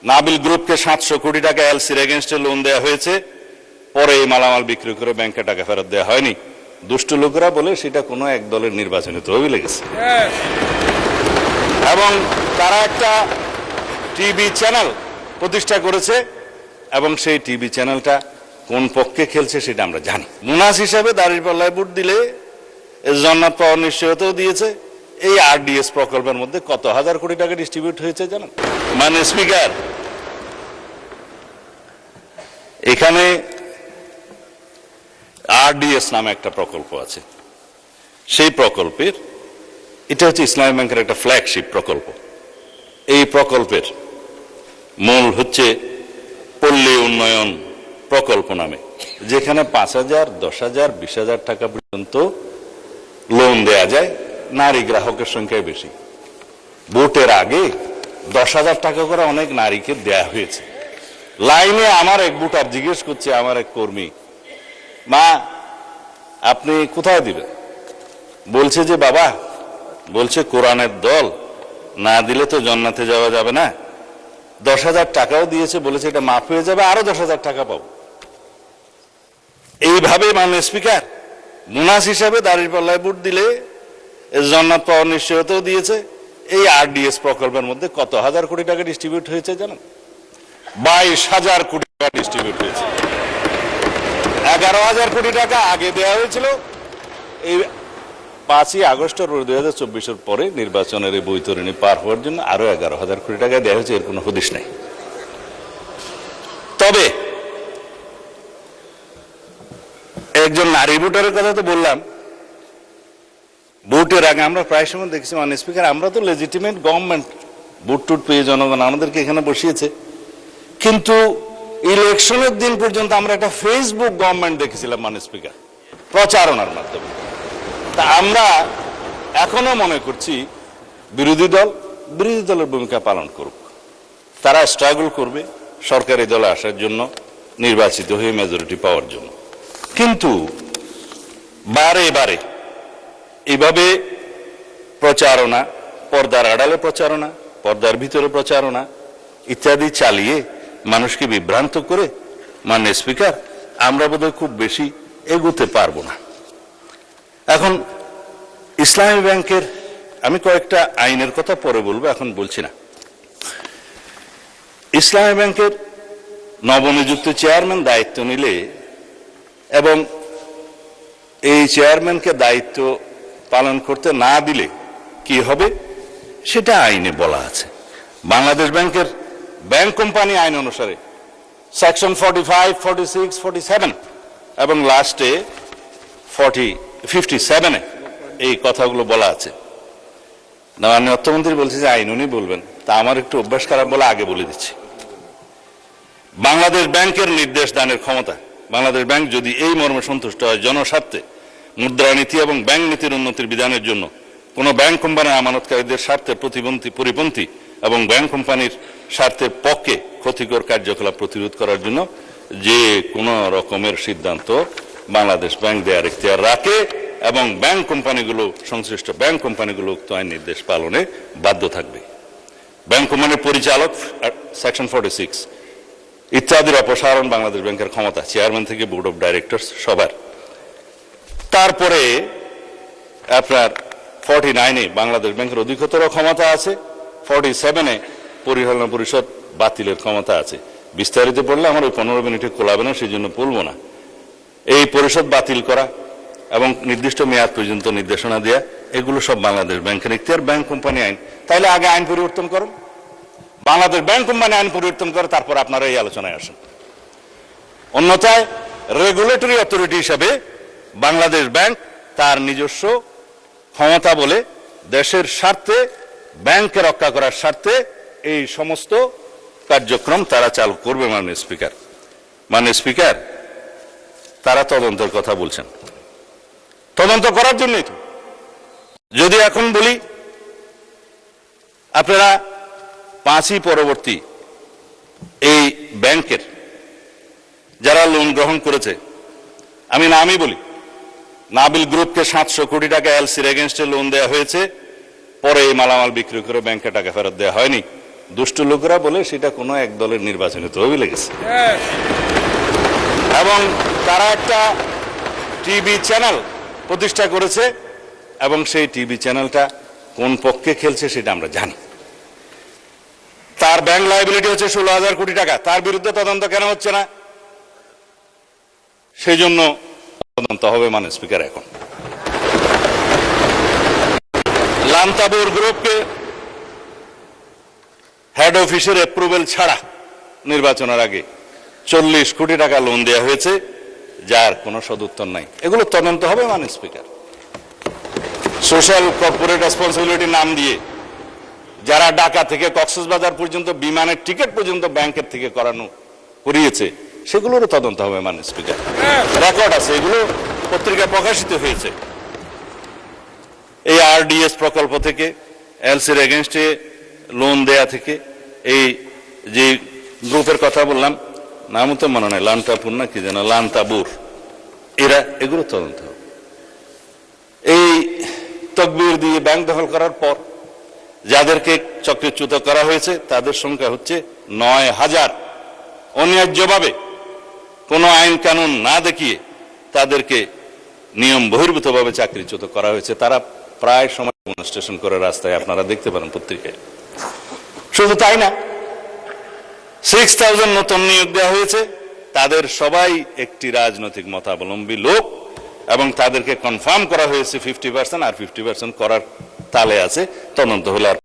নাবিল গ্রুপকে 700 কোটি টাকা এলসির এগেনস্টে লোন দেওয়া হয়েছে, পরে এই মালামাল বিক্রি করে ব্যাংকে টাকা ফেরত দেওয়া হয়নি। দুষ্টু লোকেরা বলে সেটা কোনো এক দলের নির্বাচনী তহবিলে গেছে। এবং তারা একটা টিভি চ্যানেল প্রতিষ্ঠা করেছে এবং সেই টিভি চ্যানেলটা কোন পক্ষে খেলছে সেটা আমরা জানি। মুনাস হিসাবে দাঁড়িপাল্লায় ভোট দিলে জান্নাত পাওয়ার নিশ্চয়তাও দিয়েছে। এই আরডিএস প্রকল্পের মধ্যে কত হাজার কোটি টাকা ডিস্ট্রিবিউট হয়েছে জানেন? মানে স্পিকার, এখানে আরডিএস নামে একটা প্রকল্প আছে। সেই প্রকল্পের এটা হচ্ছে ইসলামী ব্যাংকের একটা ফ্ল্যাগশিপ প্রকল্প। এই প্রকল্পের মূল হচ্ছে পল্লী উন্নয়ন প্রকল্প নামে, যেখানে 5,000, 10,000, 20,000 টাকা পর্যন্ত লোন দেয়া যায়। নারী গ্রাহকের সংখ্যায় বেশি। ভোটের আগে 10,000 টাকা করে অনেক নারীকে দেয়া হয়েছে। লাইনে আমার এক ভোটার জিজ্ঞেস করছে, আমার এক কর্মী, মা আপনি কোথায় দিবেন? বলছে যে বাবা, বলছে কোরআনের দল না দিলে তো জান্নাতে যাওয়া যাবে না। 10,000 টাকাও দিয়েছে, বলেছে এটা মাফ হয়ে যাবে, আরো 10,000 টাকা পাবো। এইভাবে মাননীয় স্পিকার মুনাস হিসাবে দাঁড়িপাল্লায় ভোট দিলে জান্নাত পাওয়ার নিশ্চয়তাও দিয়েছে। এই আরডিএস প্রকল্পের মধ্যে কত হাজার কোটি টাকা ডিস্ট্রিবিউট হয়েছে জানেন? 22,000 কোটি টাকা ডিস্ট্রিবিউট হয়েছে। 11,000 কোটি টাকা আগে দেওয়া হয়েছিল। এই 5ই আগস্ট 2024 পরে নির্বাচনের এই বৈতরণী পার হওয়ার জন্য আরো 11,000 কোটি টাকা দেওয়া হয়েছে। এর কোনো হদিশ নেই। তবে একজন নারী ভোটারের কথা তো বললাম। ভোটের আগে আমরা প্রায় সময় দেখছি মাননীয় স্পিকার, আমরা তো লেজিটিমেট গভর্নমেন্ট, ভোট টুট পেয়ে জনগণ আমাদেরকে এখানে বসিয়েছে, কিন্তু ইলেকশনের দিন পর্যন্ত আমরা একটা ফেসবুক গভর্নমেন্ট দেখেছিলাম মাননীয় স্পিকার, প্রচারণার মাধ্যমে। তা আমরা এখনো মনে করছি বিরোধী দলের ভূমিকা পালন করুক। তারা স্ট্রাগল করবে সরকারি দলে আসার জন্য, নির্বাচিত হয়ে মেজরিটি পাওয়ার জন্য। কিন্তু বারে বারে এভাবে প্রচারণা, পর্দার আড়ালে প্রচারণা, পর্দার ভিতরে প্রচারণা ইত্যাদি চালিয়ে মানুষকে বিভ্রান্ত করে মাননীয় স্পিকার আমরা বোধহয় খুব বেশি এগোতে পারবো না। এখন ইসলামী ব্যাংকের আমি কয়েকটা আইনের কথা পরে বলবো, এখন বলছি না। ইসলামী ব্যাংকের নবনিযুক্ত চেয়ারম্যান দায়িত্ব নিলে এবং এই চেয়ারম্যানকে দায়িত্ব পালন করতে না দিলে কি হবে সেটা আইনে বলা আছে। বাংলাদেশ ব্যাংকের ব্যাংক কোম্পানি আইন অনুসারে সেকশন 45, 46, 47 এবং লাস্টে 57-এ এই কথাগুলো বলা আছে। মাননীয় অর্থমন্ত্রী বলছে যে আইন উনি বলবেন, তা আমার একটু অভ্যাস খারাপ বলে আগে বলে দিচ্ছি। বাংলাদেশ ব্যাংকের নির্দেশ দানের ক্ষমতা, বাংলাদেশ ব্যাংক যদি এই মর্মে সন্তুষ্ট হয় জনস্বার্থে মুদ্রানীতি এবং ব্যাংক নীতির উন্নতির বিধানের জন্য কোন ব্যাংক কোম্পানির আমানতকারীদের স্বার্থের পরিপন্থী এবং ব্যাংক কোম্পানির স্বার্থের পক্ষে ক্ষতিকর কার্যকলাপ প্রতিরোধ করার জন্য যে কোন রকমের সিদ্ধান্ত বাংলাদেশ ব্যাংক দেওয়ার এখতিয়ার রাখে এবং ব্যাংক কোম্পানিগুলো, সংশ্লিষ্ট ব্যাংক কোম্পানিগুলো উক্ত আইন নির্দেশ পালনে বাধ্য থাকবে। ব্যাংক কোম্পানির পরিচালক সেকশন 46 ইত্যাদির অপসারণ বাংলাদেশ ব্যাংকের ক্ষমতা, চেয়ারম্যান থেকে বোর্ড অফ ডাইরেক্টরস সবার। তারপরে আপনার 49-এ বাংলাদেশ ব্যাংকের অধিকতর ক্ষমতা আছে, 47-এ পরিচালনা পরিষদ বাতিলের ক্ষমতা আছে। বিস্তারিত পড়লে আমার ওই 15 মিনিটে কোলাবে না, সেই জন্য বলবো না। এই পরিষদ বাতিল করা এবং নির্দিষ্ট মেয়াদ পর্যন্ত নির্দেশনা দেয়া, এগুলো সব বাংলাদেশ ব্যাংকের এখতিয়ার। ব্যাংক কোম্পানি আইন, তাইলে আগে আইন পরিবর্তন করুন, বাংলাদেশ ব্যাংক কোম্পানি আইন পরিবর্তন করে তারপর আপনারা এই আলোচনায় আসেন। অন্যথায় রেগুলেটরি অথরিটি হিসাবে বাংলাদেশ ব্যাংক তার নিজস্ব ক্ষমতা বলে দেশের স্বার্থে, ব্যাংকে রক্ষা করার স্বার্থে এই সমস্ত কার্যক্রম তারা চালু করবে। মাননীয় স্পিকার তারা তদন্তের কথা বলছেন, তদন্ত করার জন্যই তো। যদি এখন বলি আপনারা 5ই পরবর্তী এই ব্যাংকের যারা লোন গ্রহণ করেছে, আমি নামই বলি, নাবিল গ্রুপকে 700 কোটি টাকা এলসির এগেনস্টে লোন দেওয়া হয়েছে, পরে এই মালামাল বিক্রি করে ব্যাংকে টাকা ফেরত দেওয়া হয়নি। দুষ্ট লোকেরা বলে সেটা কোনো এক দলের নির্বাচনে তহবিলে গেছে, এবং তারা একটা টিভি চ্যানেল প্রতিষ্ঠা করেছে, এবং সেই টিভি চ্যানেলটা কোন পক্ষে খেলছে সেটা আমরা জানি। তার ব্যাংক লায়াবিলিটি হচ্ছে 16,000 কোটি টাকা, তার বিরুদ্ধে তদন্ত কেন হচ্ছে না? সেই জন্য তদন্ত হবে মানে স্পিকার। এখন লান্তাবুর গ্রুপকে হেড অফিসের অ্যাপ্রুভেল ছাড়া নির্বাচনের আগে 40 কোটি টাকা লোন দেওয়া হয়েছে, যার কোনো সদুত্তর নাই। এগুলো তদন্ত হবে মানে স্পিকার। সোশ্যাল কর্পোরেট রেসপন্সিবিলিটি নাম দিয়ে যারা ঢাকা থেকে কক্সবাজার পর্যন্ত বিমানের টিকিট পর্যন্ত ব্যাংকের থেকে করিয়েছে, সেগুলোরও তদন্ত হবে মানে স্পিকার। রেকর্ড আছে, এগুলো পত্রিকায় প্রকাশিত হয়েছে। এই আরডিএস প্রকল্প থেকে, এলসির এগেনস্টে লোন দেয়া থেকে, এই যে গ্রুপের কথা বললাম, নামও তো মনে নেই, লান্তাপুর না কি যেন, লান্তাবুর, এগুলো তদন্ত হবে। এই তকবির দিয়ে ব্যাংক দখল করার পর যাদেরকে চক্রচ্যুত করা হয়েছে তাদের সংখ্যা হচ্ছে 9,000। অন্যায্যভাবে কোনো আইন কানুন না দেখিয়ে তাদেরকে নিয়ম বহির্ভূতভাবে চাকরিচ্যুত করা হয়েছে। তারা প্রায় সময় ডেমনস্ট্রেশন করে রাস্তায়, আপনারা দেখতে পারেন পত্রিকায়। শুধু তাই না, 6,000 নতুন নিয়োগ দেওয়া হয়েছে, তাদের সবাই একটি রাজনৈতিক মতাবলম্বী লোক, এবং তাদেরকে কনফার্ম করা হয়েছে 50% আর 50% করার তালে আছে। তদন্ত হলে